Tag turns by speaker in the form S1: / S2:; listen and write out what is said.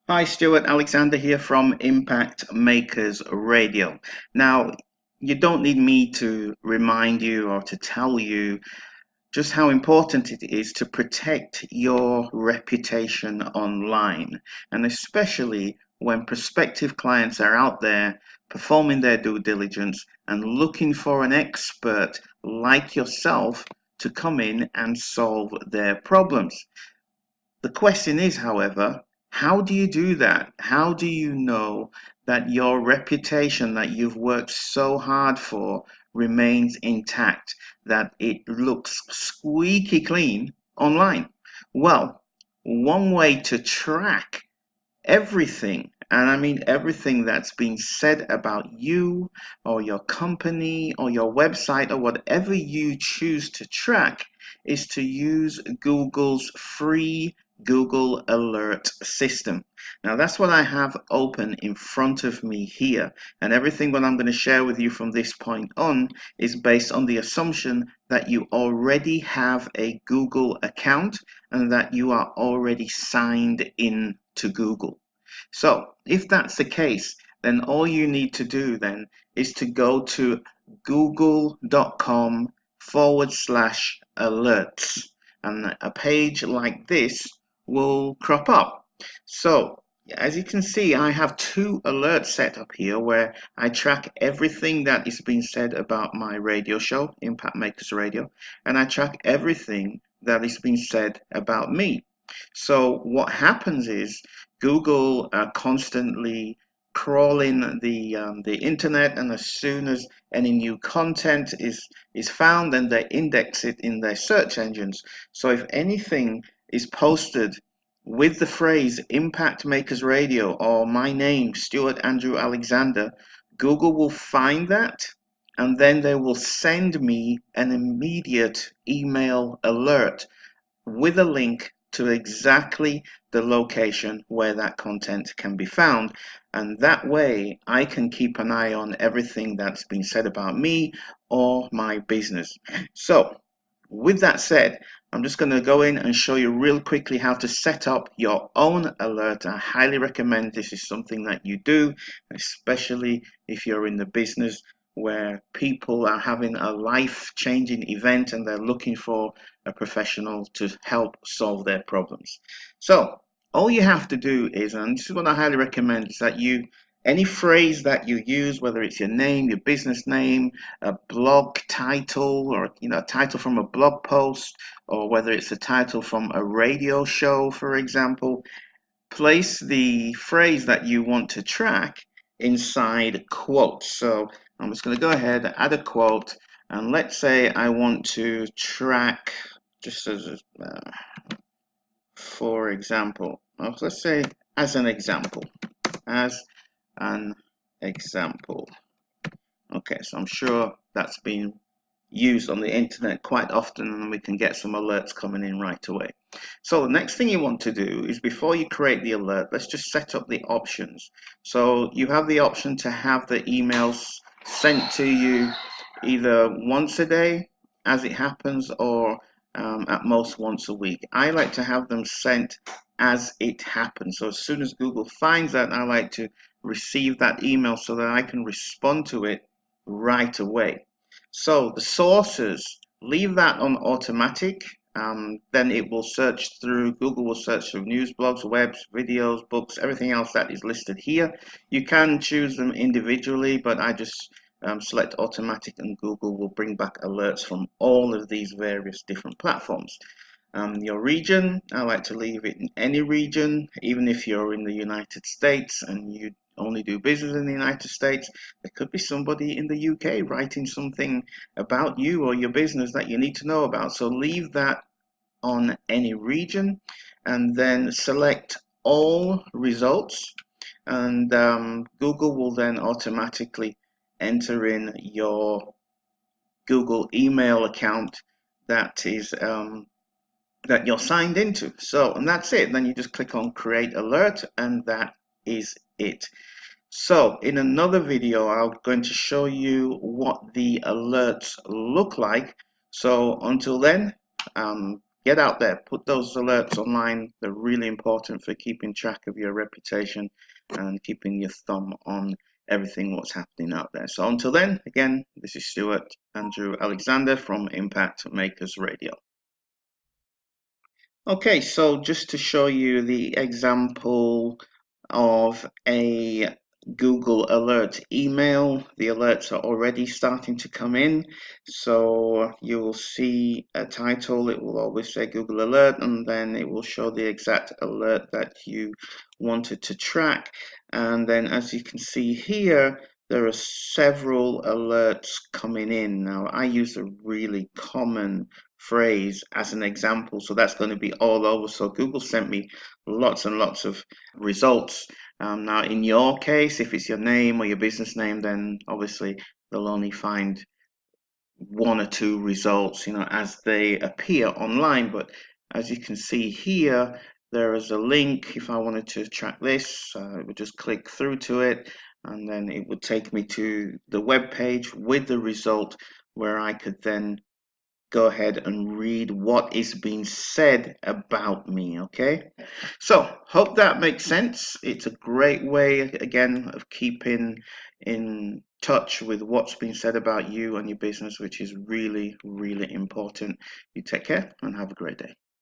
S1: Hi, Stuart Alexander here from Impact Makers Radio. Now, you don't need me to remind you or to tell you just how important it is to protect your reputation online, and especially when prospective clients are out there performing their due diligence and looking for an expert like yourself to come in and solve their problems. The question is, however, how do you do that? How do you know that your reputation that you've worked so hard for remains intact, that it looks squeaky clean online? Well, one way to track everything, and I mean everything that's been said about you or your company or your website or whatever you choose to track, is to use Google's free Google Alert system. Now, that's what I have open in front of me here. And everything that I'm going to share with you from this point on is based on the assumption that you already have a Google account and that you are already signed in to Google. So if that's the case, then all you need to do then is to go to google.com/alerts, and a page like this will crop up. So as you can see, I have two alerts set up here where I track everything that is being said about my radio show, Impact Makers Radio, and I track everything that is being said about me. So what happens is Google are constantly crawling the internet, and as soon as any new content is found, then they index it in their search engines. So if anything is posted with the phrase Impact Makers Radio or my name, Stuart Andrew Alexander, Google will find that, and then they will send me an immediate email alert with a link to exactly the location where that content can be found. And that way I can keep an eye on everything that's been said about me or my business. So with that said, I'm just going to go in and show you real quickly how to set up your own alert. I highly recommend this is something that you do, especially if you're in the business where people are having a life-changing event and they're looking for a professional to help solve their problems. So all you have to do is, and this is what I highly recommend, is that any phrase that you use, whether it's your name, your business name, a blog title, or a title from a blog post, or whether it's a title from a radio show, for example, place the phrase that you want to track inside quotes. So I'm just going to go ahead, add a quote, and let's say I want to track, just as for example, let's say as an example, as an example. Okay, so I'm sure that's been used on the internet quite often, and we can get some alerts coming in right away. So the next thing you want to do is, before you create the alert, let's just set up the options. So you have the option to have the emails sent to you either once a day as it happens, or at most once a week. I like to have them sent as it happens. So as soon as Google finds that, I like to receive that email so that I can respond to it right away. So the sources, leave that on automatic. Then it will search through, Google will search through news, blogs, webs, videos, books, everything else that is listed here. You can choose them individually, but I just select automatic, and Google will bring back alerts from all of these various different platforms. Your region, I like to leave it in any region, even if you're in the United States and you only do business in the United States. There could be somebody in the UK writing something about you or your business that you need to know about. So leave that on any region, and then select all results, and Google will then automatically enter in your Google email account that is that you're signed into. So, and that's it. Then you just click on create alert, and that is it. So in another video, I'm going to show you what the alerts look like. So until then, get out there, put those alerts online. They're really important for keeping track of your reputation and keeping your thumb on everything what's happening out there. So until then, again, this is Stuart Andrew Alexander from Impact Makers Radio. Okay, so just to show you the example of a Google Alert email, the alerts are already starting to come in. So you will see a title, it will always say Google Alert, and then it will show the exact alert that you wanted to track. And then as you can see here, there are several alerts coming in. Now, I use a really common phrase as an example, so that's going to be all over. So Google sent me lots and lots of results. Now in your case, if it's your name or your business name, then obviously they'll only find one or two results, as they appear online. But as you can see here, there is a link. If I wanted to track this, I would just click through to it, and then it would take me to the web page with the result, where I could then go ahead and read what is being said about me. Okay, so hope that makes sense. It's a great way, again, of keeping in touch with what's being said about you and your business, which is really, really important. You take care and have a great day.